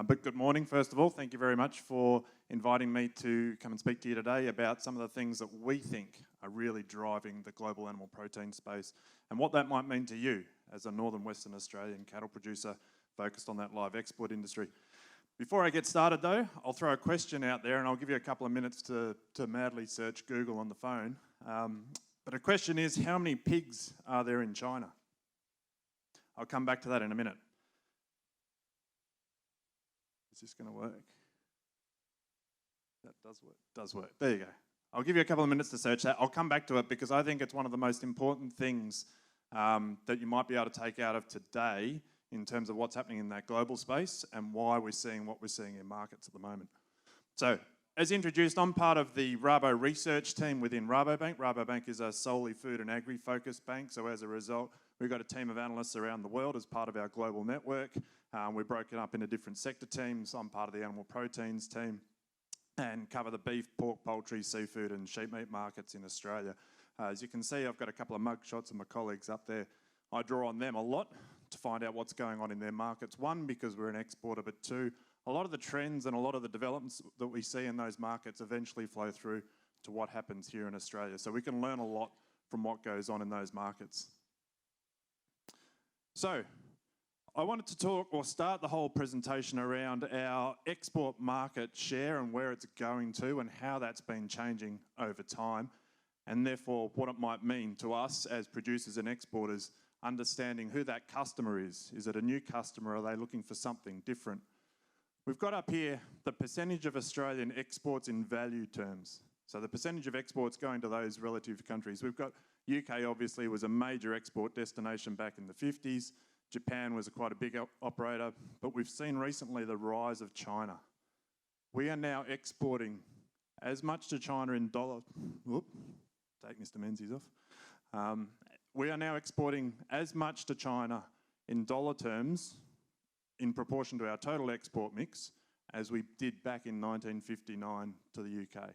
But good morning, first of all. Thank you very much for inviting me to come and speak to you today about some of the things that we think are really driving the global animal protein space and what that might mean to you as a Northern Western Australian cattle producer focused on that live export industry. Before I get started though, I'll throw a question out there and I'll give you a couple of minutes to madly search Google on the phone. But a question is, how many pigs are there in China? I'll come back to that in a minute. Is this going to work? That does work. Does work. There you go. I'll give you a couple of minutes to search that. I'll come back to it because I think it's one of the most important things that you might be able to take out of today in terms of what's happening in that global space and why we're seeing what we're seeing in markets at the moment. So, as introduced, I'm part of the Rabo research team within Rabobank. Rabobank is a solely food and agri-focused bank, so as a result, we've got a team of analysts around the world as part of our global network. We're broken up into different sector teams. I'm part of the animal proteins team and cover the beef, pork, poultry, seafood and sheep meat markets in Australia. As you can see, I've got a couple of mug shots of my colleagues up there. I draw on them a lot to find out what's going on in their markets. One, because we're an exporter, but two, a lot of the trends and a lot of the developments that we see in those markets eventually flow through to what happens here in Australia. So we can learn a lot from what goes on in those markets. So, I wanted to talk or start the whole presentation around our export market share and where it's going to and how that's been changing over time, and therefore what it might mean to us as producers and exporters, understanding who that customer is. Is it a new customer? Are they looking for something different? We've got up here the percentage of Australian exports in value terms. So the percentage of exports going to those relative countries. We've got UK obviously was a major export destination back in the 50s. Japan was quite a big operator, but we've seen recently the rise of China. We are now exporting as much to China in dollar. Whoop, take Mr. Menzies off. We are now exporting as much to China in dollar terms in proportion to our total export mix as we did back in 1959 to the UK.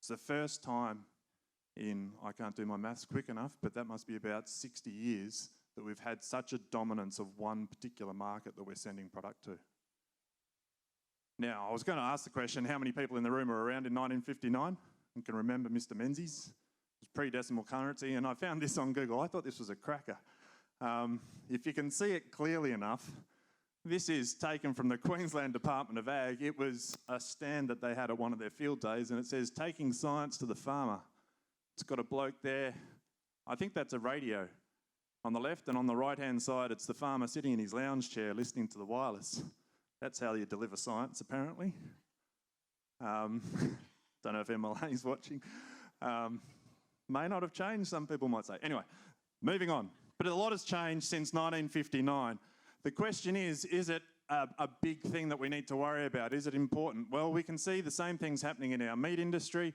It's the first time in, I can't do my maths quick enough, but that must be about 60 years that we've had such a dominance of one particular market that we're sending product to. Now, I was going to ask the question, how many people in the room were around in 1959 and can remember Mr. Menzies? It was pre-decimal currency, and I found this on Google. I thought this was a cracker. If you can see it clearly enough, this is taken from the Queensland Department of Ag. It was a stand that they had at one of their field days, and it says, "Taking science to the farmer." It's got a bloke there. I think that's a radio on the left, and on the right-hand side, it's the farmer sitting in his lounge chair listening to the wireless. That's how you deliver science, apparently. Don't know if MLA's watching. May not have changed, some people might say. Anyway, moving on. But a lot has changed since 1959. The question is it a big thing that we need to worry about? Is it important? Well, we can see the same things happening in our meat industry.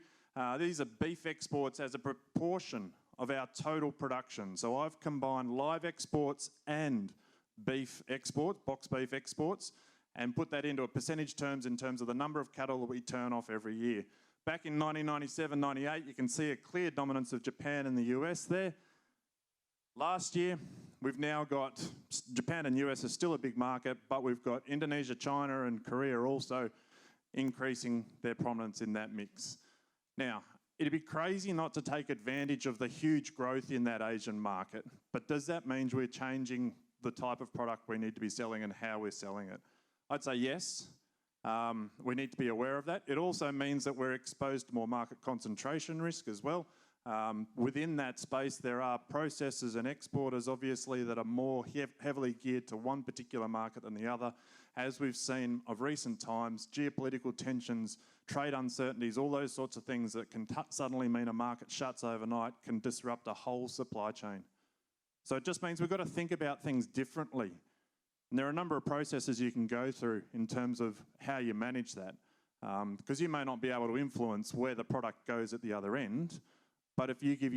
These are beef exports as a proportion of our total production. So I've combined live exports and beef exports, box beef exports, and put that into a percentage terms in terms of the number of cattle that we turn off every year. Back in 1997-98, you can see a clear dominance of Japan and the US there. Last year, we've now got Japan and US are still a big market, but we've got Indonesia, China and Korea also increasing their prominence in that mix. Now, it'd be crazy not to take advantage of the huge growth in that Asian market, but does that mean we're changing the type of product we need to be selling and how we're selling it? I'd say yes. We need to be aware of that. It also means that we're exposed to more market concentration risk as well. Within that space, there are processors and exporters, obviously, that are more heavily geared to one particular market than the other. As we've seen of recent times, geopolitical tensions, trade uncertainties, all those sorts of things that can suddenly mean a market shuts overnight can disrupt a whole supply chain. So it just means we've got to think about things differently. And there are a number of processes you can go through in terms of how you manage that. Because you may not be able to influence where the product goes at the other end, but if you put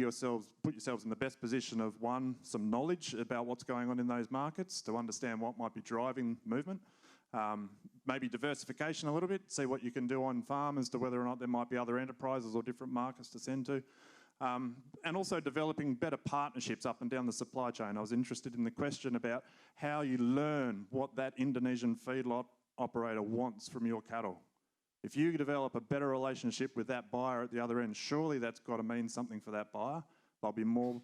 yourselves in the best position of one, some knowledge about what's going on in those markets to understand what might be driving movement, maybe diversification a little bit, see what you can do on farm as to whether or not there might be other enterprises or different markets to send to. And also developing better partnerships up and down the supply chain. I was interested in the question about how you learn what that Indonesian feedlot operator wants from your cattle. If you develop a better relationship with that buyer at the other end, surely that's got to mean something for that buyer. They'll be more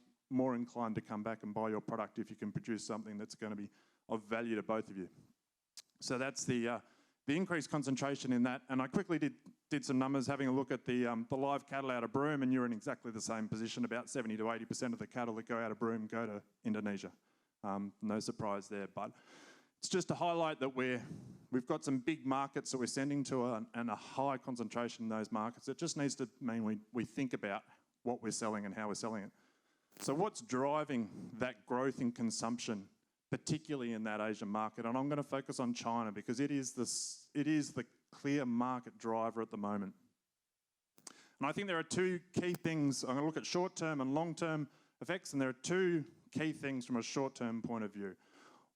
inclined to come back and buy your product if you can produce something that's going to be of value to both of you. So that's the increased concentration in that. And I quickly did some numbers having a look at the live cattle out of Broome, and you're in exactly the same position. About 70 to 80% of the cattle that go out of Broome go to Indonesia. No surprise there, but it's just to highlight that we've got some big markets that we're sending to and a high concentration in those markets. It just needs to mean we think about what we're selling and how we're selling it. So what's driving that growth in consumption, particularly in that Asian market? And I'm going to focus on China because it is the clear market driver at the moment. And I think there are two key things. I'm going to look at short-term and long-term effects, and there are two key things from a short-term point of view.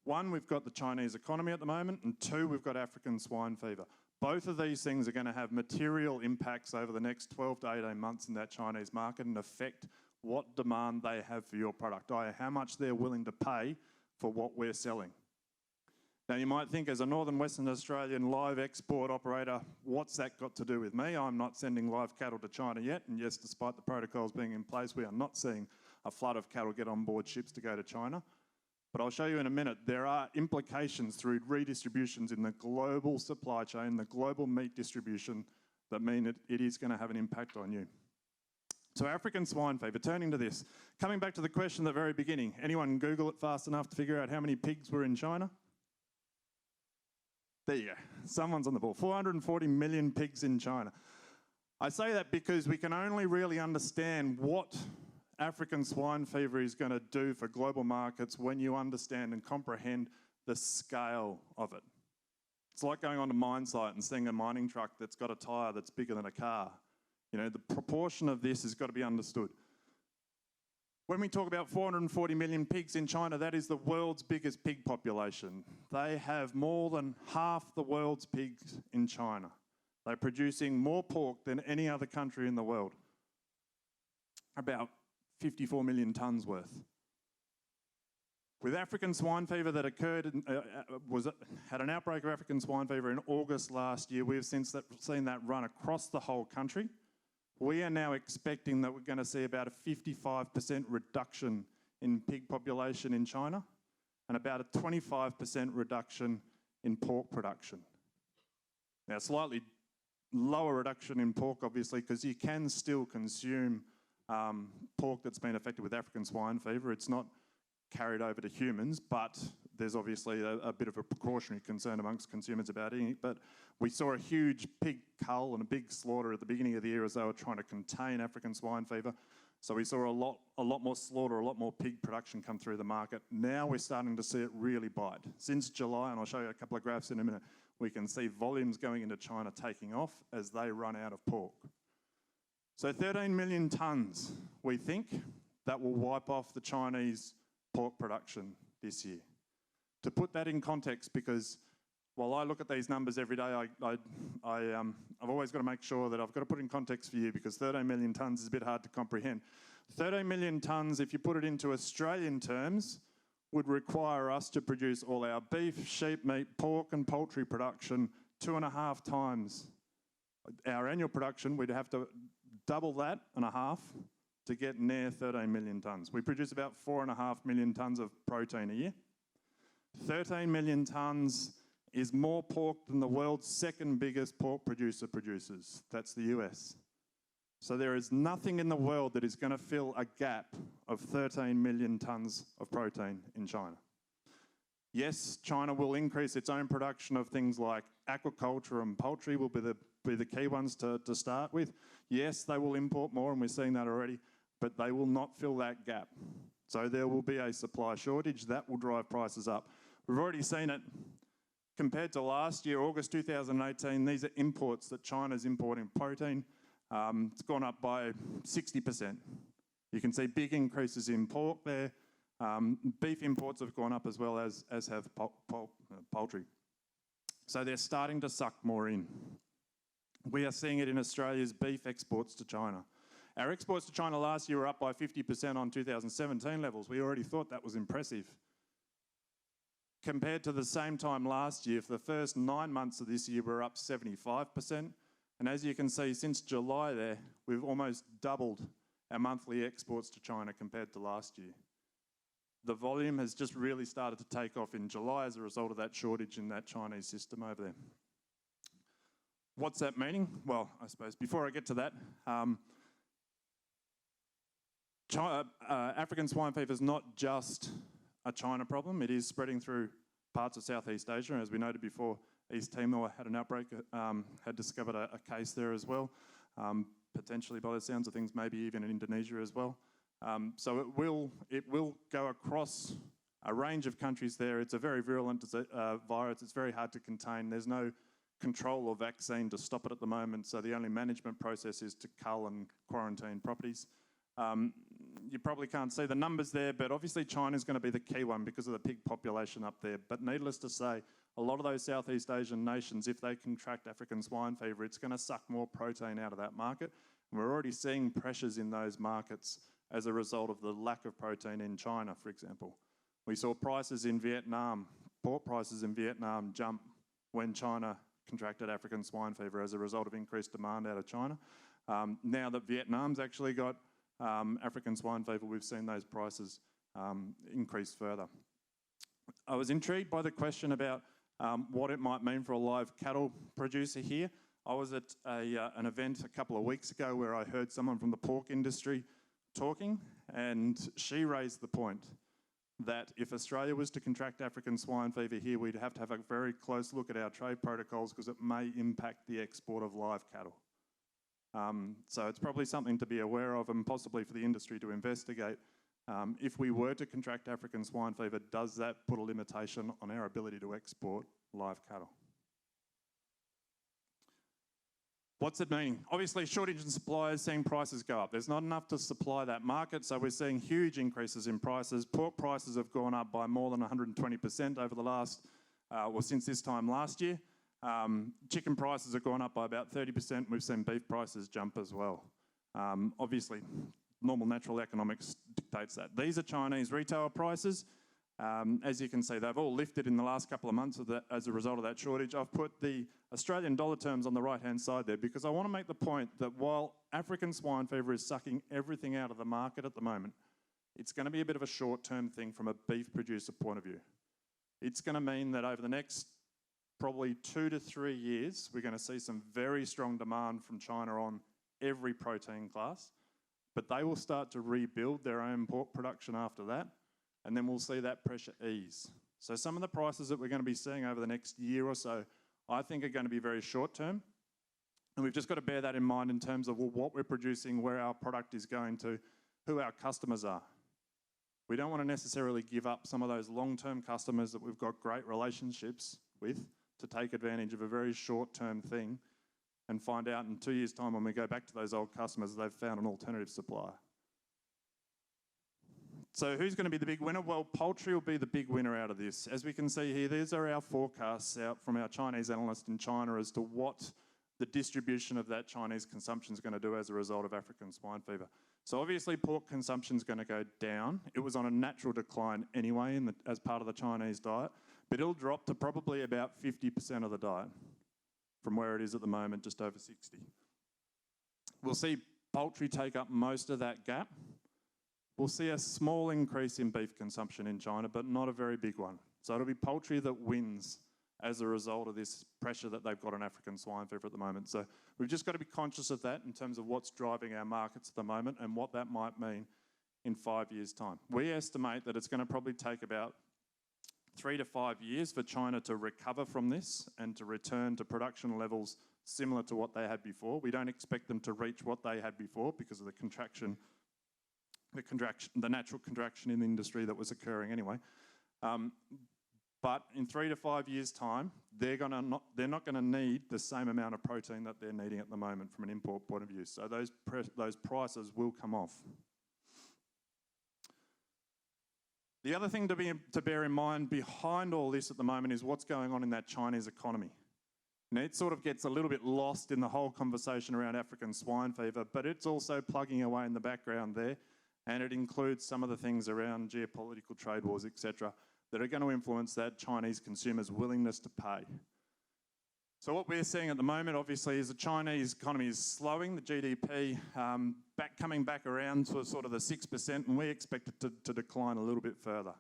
One, we've got the Chinese economy at the moment, and two, we've got African swine fever. Both of these things are going to have material impacts over the next 12 to 18 months in that Chinese market and affect what demand they have for your product, i.e. how much they're willing to pay for what we're selling. Now you might think, as a Northern Western Australian live export operator, what's that got to do with me? I'm not sending live cattle to China yet, and yes, despite the protocols being in place, we are not seeing a flood of cattle get on board ships to go to China. But I'll show you in a minute, there are implications through redistributions in the global supply chain, the global meat distribution, that mean that it is going to have an impact on you. So African swine fever, turning to this. Coming back to the question at the very beginning, anyone Google it fast enough to figure out how many pigs were in China? There you go, someone's on the ball. 440 million pigs in China. I say that because we can only really understand what African swine fever is going to do for global markets when you understand and comprehend the scale of it. It's like going on a mine site and seeing a mining truck that's got a tyre that's bigger than a car. You know, the proportion of this has got to be understood. When we talk about 440 million pigs in China, that is the world's biggest pig population. They have more than half the world's pigs in China. They're producing more pork than any other country in the world. About 54 million tonnes worth. With African swine fever that occurred, had an outbreak of African swine fever in August last year, we've since seen that run across the whole country. We are now expecting that we're going to see about a 55% reduction in pig population in China and about a 25% reduction in pork production. Now, slightly lower reduction in pork, obviously, because you can still consume pork that's been affected with African swine fever. It's not carried over to humans, but there's obviously a bit of a precautionary concern amongst consumers about eating it. But we saw a huge pig cull and a big slaughter at the beginning of the year as they were trying to contain African swine fever. So we saw a lot more slaughter, a lot more pig production come through the market. Now we're starting to see it really bite. Since July, and I'll show you a couple of graphs in a minute, we can see volumes going into China taking off as they run out of pork. So 13 million tonnes, we think, that will wipe off the Chinese pork production this year. To put that in context, because while I look at these numbers every day, I've always got to make sure that I've got to put in context for you, because 13 million tonnes is a bit hard to comprehend. 13 million tonnes, if you put it into Australian terms, would require us to produce all our beef, sheep meat, pork and poultry production 2.5 times our annual production. We'd have to double that and a half to get near 13 million tonnes. We produce about 4.5 million tonnes of protein a year. 13 million tonnes is more pork than the world's second biggest pork producer produces. That's the US. So there is nothing in the world that is going to fill a gap of 13 million tonnes of protein in China. Yes, China will increase its own production of things like aquaculture and poultry will be the key ones to start with. Yes, they will import more, and we're seeing that already, but they will not fill that gap. So there will be a supply shortage that will drive prices up. We've already seen it. Compared to last year, August 2018, these are imports that China's importing protein. It's gone up by 60%. You can see big increases in pork there. Beef imports have gone up as well as have poultry. So they're starting to suck more in. We are seeing it in Australia's beef exports to China. Our exports to China last year were up by 50% on 2017 levels. We already thought that was impressive. compared to the same time last year, for the first 9 months of this year, we're up 75%. And as you can see, since July there, we've almost doubled our monthly exports to China compared to last year. The volume has just really started to take off in July as a result of that shortage in that Chinese system over there. What's that meaning? Well, I suppose before I get to that, African swine fever is not just a China problem. It is spreading through parts of Southeast Asia. As we noted before, East Timor had an outbreak, had discovered a case there as well. Potentially, by the sounds of things, maybe even in Indonesia as well. So it will go across a range of countries there. It's a very virulent virus. It's very hard to contain. There's no control or vaccine to stop it at the moment. So the only management process is to cull and quarantine properties. You probably can't see the numbers there, but obviously China's going to be the key one because of the pig population up there. But needless to say, a lot of those Southeast Asian nations, if they contract African swine fever, it's going to suck more protein out of that market. And we're already seeing pressures in those markets as a result of the lack of protein in China, for example. We saw prices in Vietnam, pork prices in Vietnam jump when China contracted African swine fever as a result of increased demand out of China. Now that Vietnam's actually got African swine fever, we've seen those prices increase further. I was intrigued by the question about what it might mean for a live cattle producer here. I was at an event a couple of weeks ago where I heard someone from the pork industry talking, and she raised the point that if Australia was to contract African swine fever here, we'd have to have a very close look at our trade protocols because it may impact the export of live cattle. So it's probably something to be aware of and possibly for the industry to investigate. If we were to contract African swine fever, does that put a limitation on our ability to export live cattle? What's it meaning? Obviously, shortage in supply is seeing prices go up. There's not enough to supply that market, so we're seeing huge increases in prices. Pork prices have gone up by more than 120% over the last, since this time last year. Chicken prices have gone up by about 30%. We've seen beef prices jump as well. Obviously, normal natural economics dictates that. These are Chinese retail prices. As you can see, they've all lifted in the last couple of months as a result of that shortage. I've put the Australian dollar terms on the right-hand side there because I want to make the point that while African swine fever is sucking everything out of the market at the moment, it's going to be a bit of a short-term thing from a beef producer point of view. It's going to mean that over the next probably 2 to 3 years, we're going to see some very strong demand from China on every protein class, but they will start to rebuild their own pork production after that, and then we'll see that pressure ease. So some of the prices that we're going to be seeing over the next year or so, I think are going to be very short term. And we've just got to bear that in mind in terms of what we're producing, where our product is going to, who our customers are. We don't want to necessarily give up some of those long-term customers that we've got great relationships with to take advantage of a very short-term thing and find out in 2 years' time when we go back to those old customers, they've found an alternative supplier. So who's going to be the big winner? Well, poultry will be the big winner out of this. As we can see here, these are our forecasts out from our Chinese analyst in China as to what the distribution of that Chinese consumption is going to do as a result of African swine fever. So obviously pork consumption is going to go down. It was on a natural decline anyway as part of the Chinese diet, but it'll drop to probably about 50% of the diet from where it is at the moment, just over 60. We'll see poultry take up most of that gap. We'll see a small increase in beef consumption in China, but not a very big one. So it'll be poultry that wins as a result of this pressure that they've got on African swine fever at the moment. So we've just got to be conscious of that in terms of what's driving our markets at the moment and what that might mean in 5 years' time. We estimate that it's going to probably take about 3 to 5 years for China to recover from this and to return to production levels similar to what they had before. We don't expect them to reach what they had before because of the natural contraction in the industry that was occurring anyway. But in 3 to 5 years' time, they're not going to need the same amount of protein that they're needing at the moment from an import point of view. So those prices will come off. The other thing to bear in mind behind all this at the moment is what's going on in that Chinese economy. Now, it sort of gets a little bit lost in the whole conversation around African swine fever, but it's also plugging away in the background there, and it includes some of the things around geopolitical trade wars, etc., that are going to influence that Chinese consumer's willingness to pay. So what we're seeing at the moment, obviously, is the Chinese economy is slowing, the GDP coming back around to sort of the 6%, and we expect it to decline a little bit further.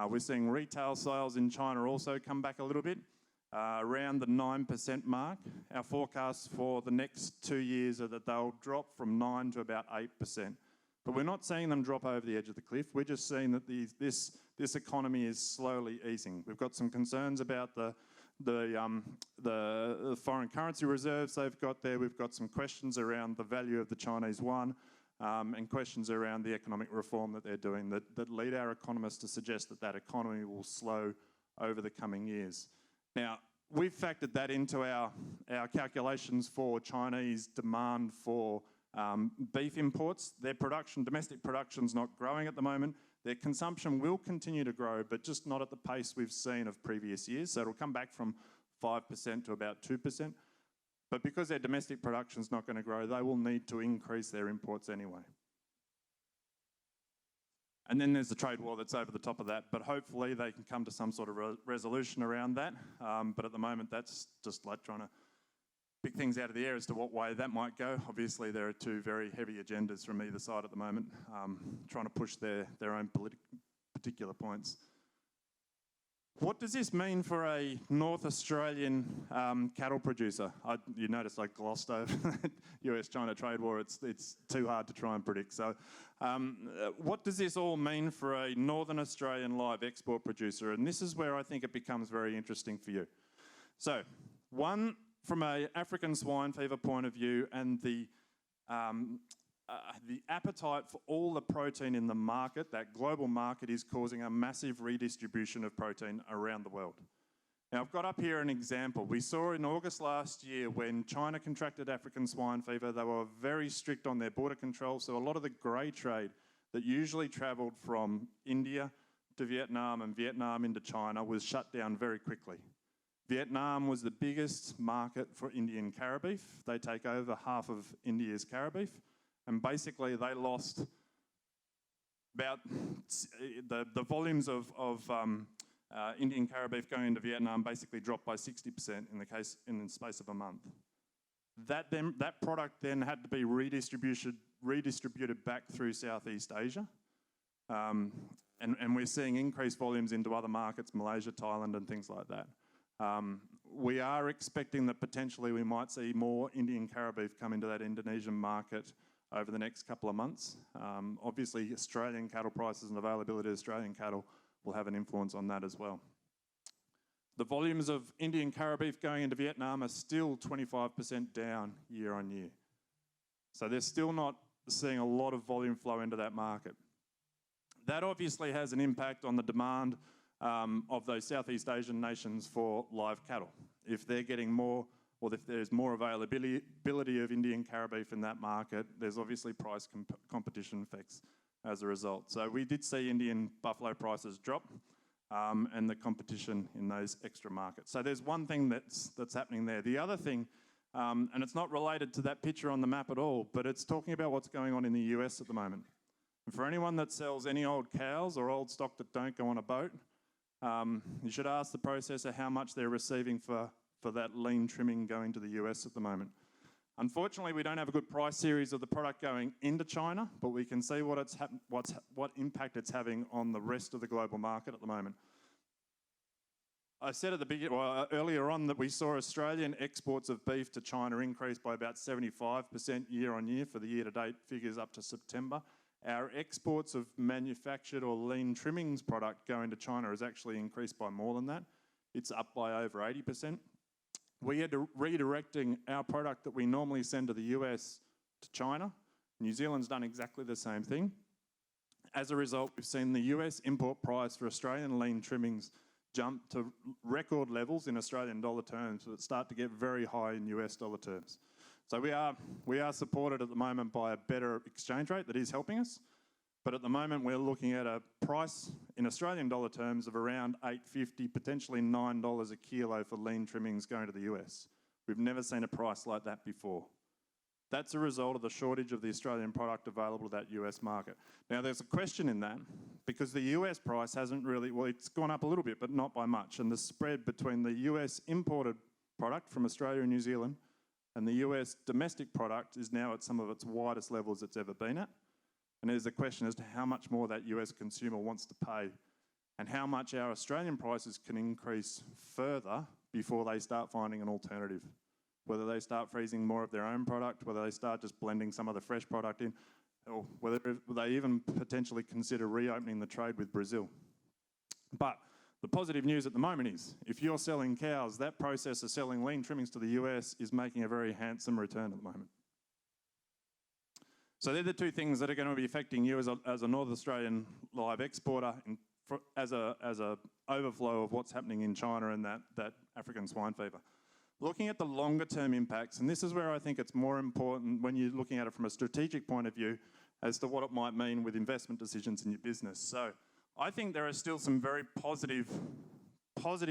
We're seeing retail sales in China also come back a little bit, around the 9% mark. Our forecasts for the next 2 years are that they'll drop from 9 to about 8%. But we're not seeing them drop over the edge of the cliff. We're just seeing that this economy is slowly easing. We've got some concerns about the foreign currency reserves they've got there. We've got some questions around the value of the Chinese yuan, and questions around the economic reform that they're doing that lead our economists to suggest that economy will slow over the coming years. Now, we've factored that into our calculations for Chinese demand for beef imports. Their domestic production's not growing at the moment. Their consumption will continue to grow, but just not at the pace we've seen of previous years. So it'll come back from 5% to about 2%. But because their domestic production's not going to grow, they will need to increase their imports anyway. And then there's the trade war that's over the top of that, but hopefully they can come to some sort of resolution around that. But at the moment, that's just like trying to pick things out of the air as to what way that might go. Obviously, there are two very heavy agendas from either side at the moment, trying to push their own particular points. What does this mean for a North Australian cattle producer? You notice I glossed over that US-China trade war. It's too hard to try and predict. So what does this all mean for a Northern Australian live export producer? And this is where I think it becomes very interesting for you. So one, from an African swine fever point of view, and the appetite for all the protein in the market, that global market, is causing a massive redistribution of protein around the world. Now, I've got up here an example. We saw in August last year when China contracted African swine fever, they were very strict on their border control, so a lot of the grey trade that usually travelled from India to Vietnam and Vietnam into China was shut down very quickly. Vietnam was the biggest market for Indian carra beef. They take over half of India's carra beef. And basically, they lost about the volumes of Indian carra beef going into Vietnam basically dropped by 60% in the space of a month. That product then had to be redistributed back through Southeast Asia, and we're seeing increased volumes into other markets, Malaysia, Thailand, and things like that. We are expecting that potentially we might see more Indian carra beef come into that Indonesian market over the next couple of months. Obviously, Australian cattle prices and availability of Australian cattle will have an influence on that as well. The volumes of Indian carra beef going into Vietnam are still 25% down year on year. So they're still not seeing a lot of volume flow into that market. That obviously has an impact on the demand of those Southeast Asian nations for live cattle. If they're getting more, or if there's more availability of Indian carra beef in that market, there's obviously price competition effects as a result. So we did see Indian buffalo prices drop, and the competition in those extra markets. So there's one thing that's happening there. The other thing, and it's not related to that picture on the map at all, but it's talking about what's going on in the US at the moment. And for anyone that sells any old cows or old stock that don't go on a boat, you should ask the processor how much they're receiving for that lean trimming going to the US at the moment. Unfortunately, we don't have a good price series of the product going into China, but we can see what impact it's having on the rest of the global market at the moment. I said at the beginning, earlier on, that we saw Australian exports of beef to China increase by about 75% year on year for the year-to-date figures up to September. Our exports of manufactured or lean trimmings product going to China has actually increased by more than that. It's up by over 80%. We are redirecting our product that we normally send to the US to China. New Zealand's done exactly the same thing. As a result, we've seen the US import price for Australian lean trimmings jump to record levels in Australian dollar terms, so it start to get very high in US dollar terms. So we are supported at the moment by a better exchange rate that is helping us. But at the moment, we're looking at a price in Australian dollar terms of around $8.50, potentially $9 a kilo for lean trimmings going to the US. We've never seen a price like that before. That's a result of the shortage of the Australian product available to that US market. Now, there's a question in that because the US price hasn't really, well, it's gone up a little bit, but not by much. And the spread between the US imported product from Australia and New Zealand and the US domestic product is now at some of its widest levels it's ever been at. And there's a question as to how much more that US consumer wants to pay and how much our Australian prices can increase further before they start finding an alternative. Whether they start freezing more of their own product, whether they start just blending some of the fresh product in, or whether they even potentially consider reopening the trade with Brazil. But the positive news at the moment is, if you're selling cows, that process of selling lean trimmings to the US is making a very handsome return at the moment. So they're the two things that are going to be affecting you as a North Australian live exporter as a overflow of what's happening in China and that African swine fever. Looking at the longer term impacts, and this is where I think it's more important when you're looking at it from a strategic point of view as to what it might mean with investment decisions in your business. So I think there are still some very positive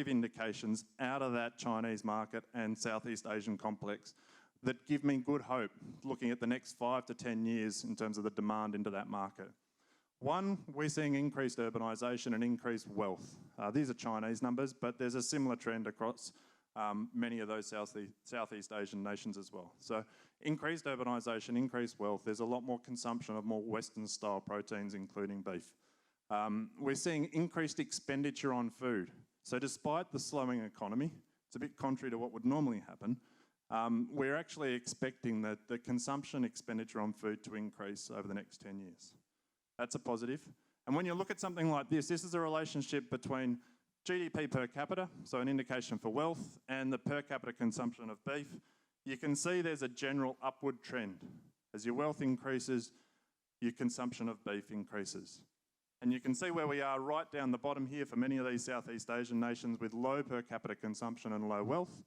indications out of that Chinese market and Southeast Asian complex that give me good hope looking at the next 5 to 10 years in terms of the demand into that market. One, we're seeing increased urbanisation and increased wealth. These are Chinese numbers, but there's a similar trend across many of those Southeast Asian nations as well. So increased urbanisation, increased wealth, there's a lot more consumption of more Western style proteins, including beef. We're seeing increased expenditure on food. So despite the slowing economy, it's a bit contrary to what would normally happen, we're actually expecting that the consumption expenditure on food to increase over the next 10 years. That's a positive. And when you look at something like this is a relationship between GDP per capita, so an indication for wealth, and the per capita consumption of beef. You can see there's a general upward trend. As your wealth increases, your consumption of beef increases. And you can see where we are right down the bottom here for many of these Southeast Asian nations with low per capita consumption and low wealth.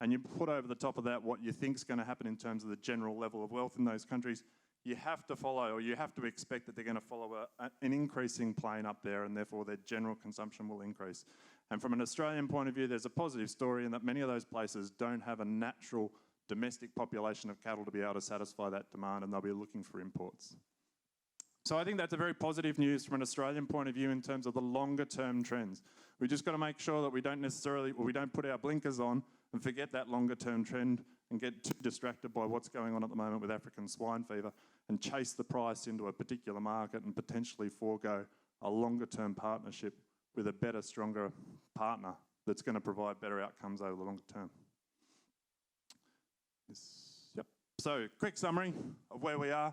And you put over the top of that what you think is going to happen in terms of the general level of wealth in those countries. You have to follow, or you have to expect that they're going to follow an increasing plane up there, and therefore their general consumption will increase. And from an Australian point of view, there's a positive story in that many of those places don't have a natural domestic population of cattle to be able to satisfy that demand, and they'll be looking for imports. So I think that's a very positive news from an Australian point of view in terms of the longer term trends. We just got to make sure that we don't put our blinkers on and forget that longer term trend and get too distracted by what's going on at the moment with African swine fever and chase the price into a particular market and potentially forego a longer term partnership with a better, stronger partner that's going to provide better outcomes over the longer term. Yep. So, quick summary of where we are.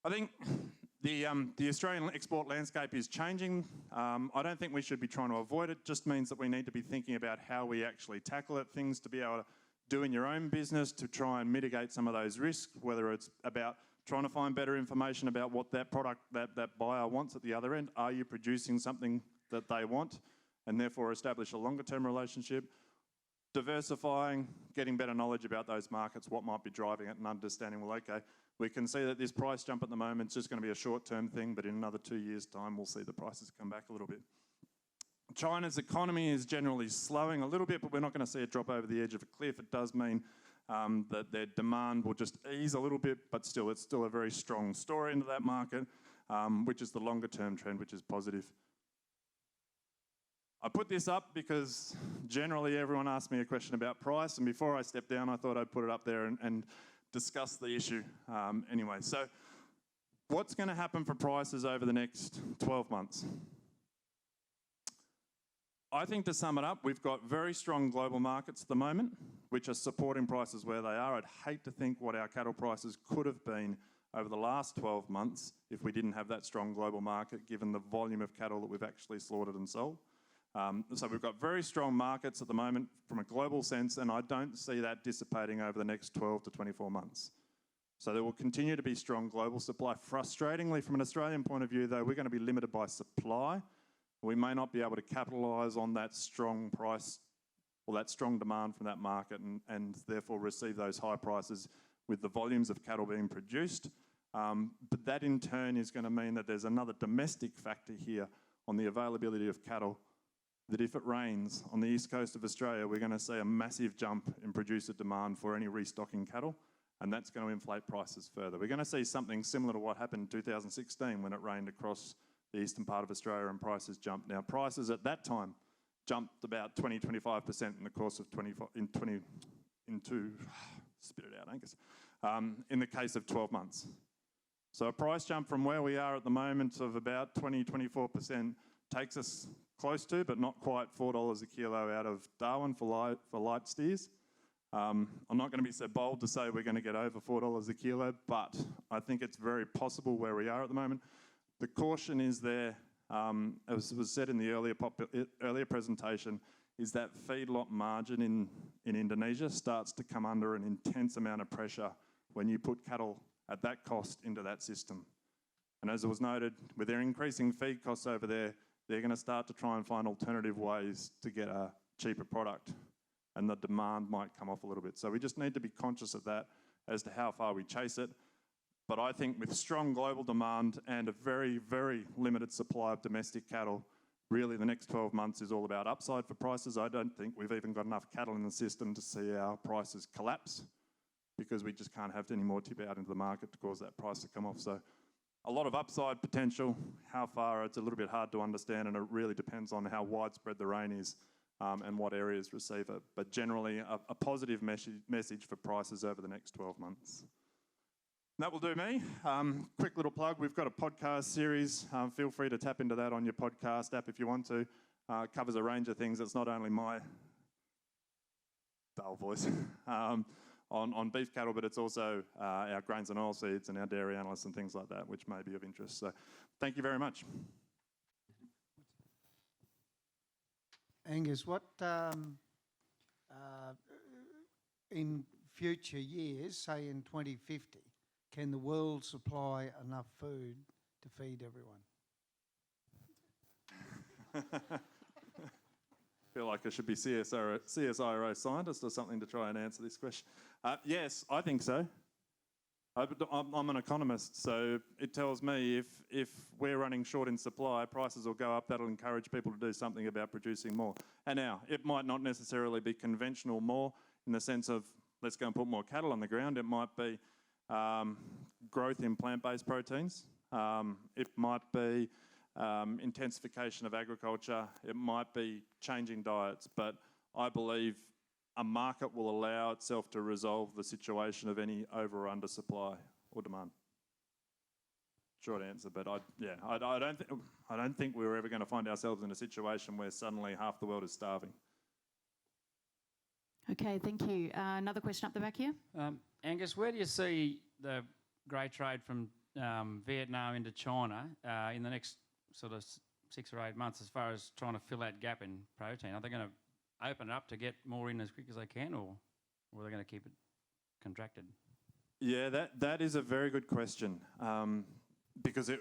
I think the Australian export landscape is changing. I don't think we should be trying to avoid it. It just means that we need to be thinking about how we actually tackle it, things to be able to do in your own business to try and mitigate some of those risks, whether it's about trying to find better information about what that product, that buyer wants at the other end. Are you producing something that they want and therefore establish a longer term relationship? Diversifying, getting better knowledge about those markets, what might be driving it, and understanding, well, okay, we can see that this price jump at the moment is just going to be a short-term thing, but in another 2 years' time, we'll see the prices come back a little bit. China's economy is generally slowing a little bit, but we're not going to see it drop over the edge of a cliff. It does mean that their demand will just ease a little bit, but still, it's still a very strong story into that market, which is the longer-term trend, which is positive. I put this up because generally everyone asks me a question about price, and before I step down, I thought I'd put it up there and discuss the issue anyway. So what's going to happen for prices over the next 12 months? I think to sum it up, we've got very strong global markets at the moment, which are supporting prices where they are. I'd hate to think what our cattle prices could have been over the last 12 months if we didn't have that strong global market, given the volume of cattle that we've actually slaughtered and sold. So we've got very strong markets at the moment from a global sense, and I don't see that dissipating over the next 12 to 24 months. So there will continue to be strong global supply. Frustratingly, from an Australian point of view, though, we're going to be limited by supply. We may not be able to capitalise on that strong price or that strong demand from that market and therefore receive those high prices with the volumes of cattle being produced. But that in turn is going to mean that there's another domestic factor here on the availability of cattle, that if it rains on the east coast of Australia, we're going to see a massive jump in producer demand for any restocking cattle. and that's going to inflate prices further. We're going to see something similar to what happened in 2016 when it rained across the eastern part of Australia and prices jumped. Now, prices at that time jumped about 20-25% in the course of spit it out, Angus, in the case of 12 months. So a price jump from where we are at the moment of about 20-24% takes us close to, but not quite, $4 a kilo out of Darwin for light steers. I'm not going to be so bold to say we're going to get over $4 a kilo, but I think it's very possible where we are at the moment. The caution is there, as was said in the earlier presentation, is that feedlot margin in Indonesia starts to come under an intense amount of pressure when you put cattle at that cost into that system. And as it was noted, with their increasing feed costs over there, they're going to start to try and find alternative ways to get a cheaper product, and the demand might come off a little bit. So we just need to be conscious of that as to how far we chase it. But I think with strong global demand and a very, very limited supply of domestic cattle, really the next 12 months is all about upside for prices. I don't think we've even got enough cattle in the system to see our prices collapse, because we just can't have any more tip out into the market to cause that price to come off. So a lot of upside potential. How far, it's a little bit hard to understand, and it really depends on how widespread the rain is and what areas receive it. But generally, a positive message for prices over the next 12 months. That will do me. Quick little plug, we've got a podcast series. Feel free to tap into that on your podcast app if you want to. Covers a range of things. It's not only my dull voice on beef cattle, but it's also our grains and oilseeds and our dairy analysts and things like that, which may be of interest. So thank you very much. Angus, what in future years, say in 2050, can the world supply enough food to feed everyone? I feel like I should be CSIRO scientist or something to try and answer this question. Yes, I think so. I'm an economist, so it tells me if we're running short in supply, prices will go up. That'll encourage people to do something about producing more. And now, it might not necessarily be conventional more in the sense of let's go and put more cattle on the ground. It might be growth in plant-based proteins. It might be intensification of agriculture. It might be changing diets. But I believe a market will allow itself to resolve the situation of any over or under supply or demand. Short answer, but I don't think we're ever going to find ourselves in a situation where suddenly half the world is starving. Okay, thank you. Another question up the back here. Angus, where do you see the grey trade from Vietnam into China in the next sort of 6 or 8 months as far as trying to fill that gap in protein? Are they going to open it up to get more in as quick as they can, or are they going to keep it contracted? Yeah, that is a very good question. Because it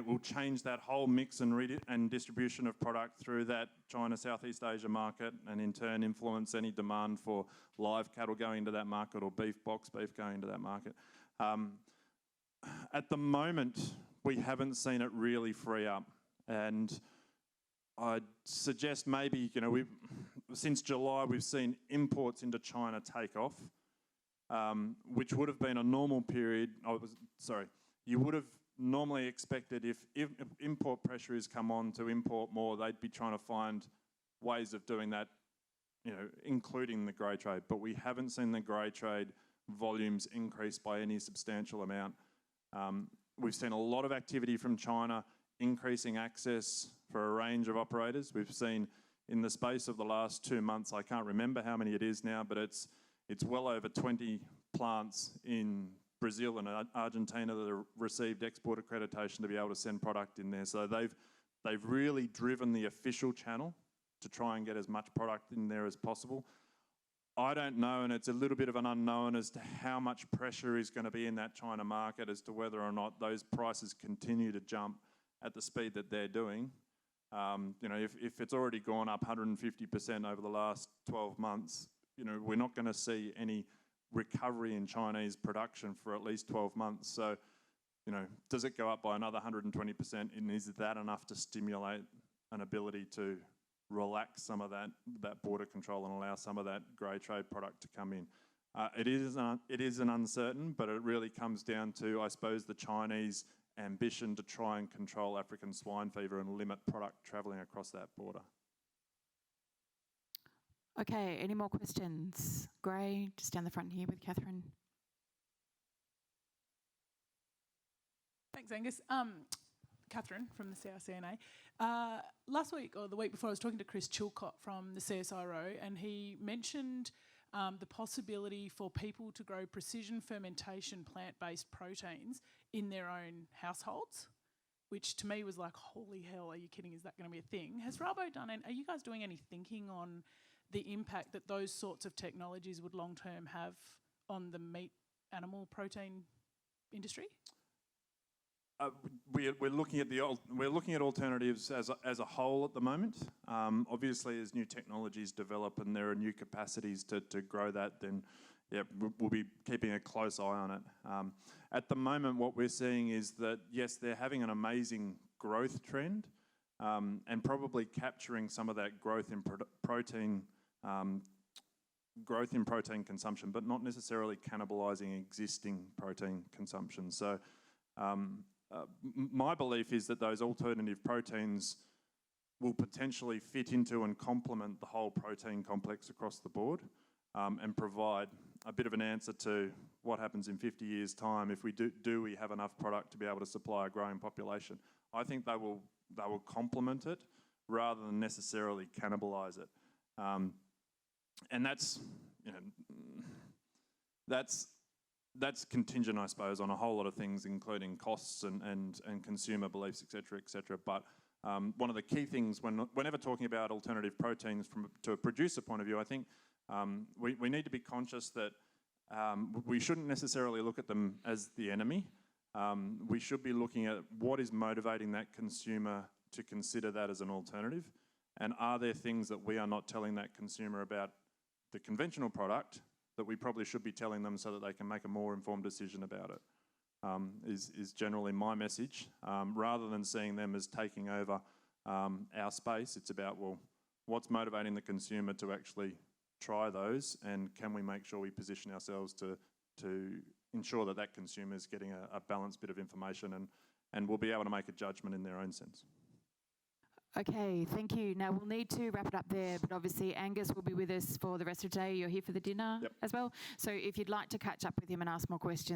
will change that whole mix and distribution of product through that China, Southeast Asia market, and in turn influence any demand for live cattle going into that market or box beef going into that market. At the moment, we haven't seen it really free up, and I'd suggest maybe, since July we've seen imports into China take off, which would have been a normal period. You would have normally expected if import pressure has come on to import more, they'd be trying to find ways of doing that, including the grey trade. But we haven't seen the grey trade volumes increase by any substantial amount. We've seen a lot of activity from China, increasing access for a range of operators. We've seen in the space of the last 2 months, I can't remember how many it is now, but it's well over 20 plants in Brazil and Argentina that have received export accreditation to be able to send product in there. So they've really driven the official channel to try and get as much product in there as possible. I don't know, and it's a little bit of an unknown as to how much pressure is going to be in that China market as to whether or not those prices continue to jump at the speed that they're doing. If it's already gone up 150% over the last 12 months, we're not going to see any recovery in Chinese production for at least 12 months. So, does it go up by another 120%? And is that enough to stimulate an ability to relax some of that border control and allow some of that grey trade product to come in? It is an uncertain, but it really comes down to, I suppose, the Chinese ambition to try and control African swine fever and limit product travelling across that border. Okay, any more questions? Gray, just down the front here with Catherine. Thanks, Angus. Catherine from the CRCNA. Last week or the week before, I was talking to Chris Chilcott from the CSIRO, and he mentioned the possibility for people to grow precision fermentation plant-based proteins in their own households, which to me was like, holy hell, are you kidding? Is that going to be a thing? Has Rabo done, and are you guys doing any thinking on the impact that those sorts of technologies would long-term have on the meat animal protein industry? We're looking at alternatives as a whole at the moment. Obviously, as new technologies develop and there are new capacities to grow that, then yeah, we'll be keeping a close eye on it. At the moment, what we're seeing is that yes, they're having an amazing growth trend, and probably capturing some of that growth in protein consumption, but not necessarily cannibalising existing protein consumption. So. My belief is that those alternative proteins will potentially fit into and complement the whole protein complex across the board, and provide a bit of an answer to what happens in 50 years' time if we do we have enough product to be able to supply a growing population. I think they will complement it rather than necessarily cannibalise it, and that's contingent, I suppose, on a whole lot of things, including costs and consumer beliefs, et cetera. But one of the key things whenever talking about alternative proteins to a producer point of view, I think we need to be conscious that we shouldn't necessarily look at them as the enemy. We should be looking at what is motivating that consumer to consider that as an alternative, and are there things that we are not telling that consumer about the conventional product that we probably should be telling them so that they can make a more informed decision about it, is generally my message. Rather than seeing them as taking over our space, it's about, well, what's motivating the consumer to actually try those, and can we make sure we position ourselves to ensure that that consumer is getting a balanced bit of information and will be able to make a judgment in their own sense. Okay, thank you. Now we'll need to wrap it up there, but obviously Angus will be with us for the rest of the day. You're here for the dinner as well. So if you'd like to catch up with him and ask more questions,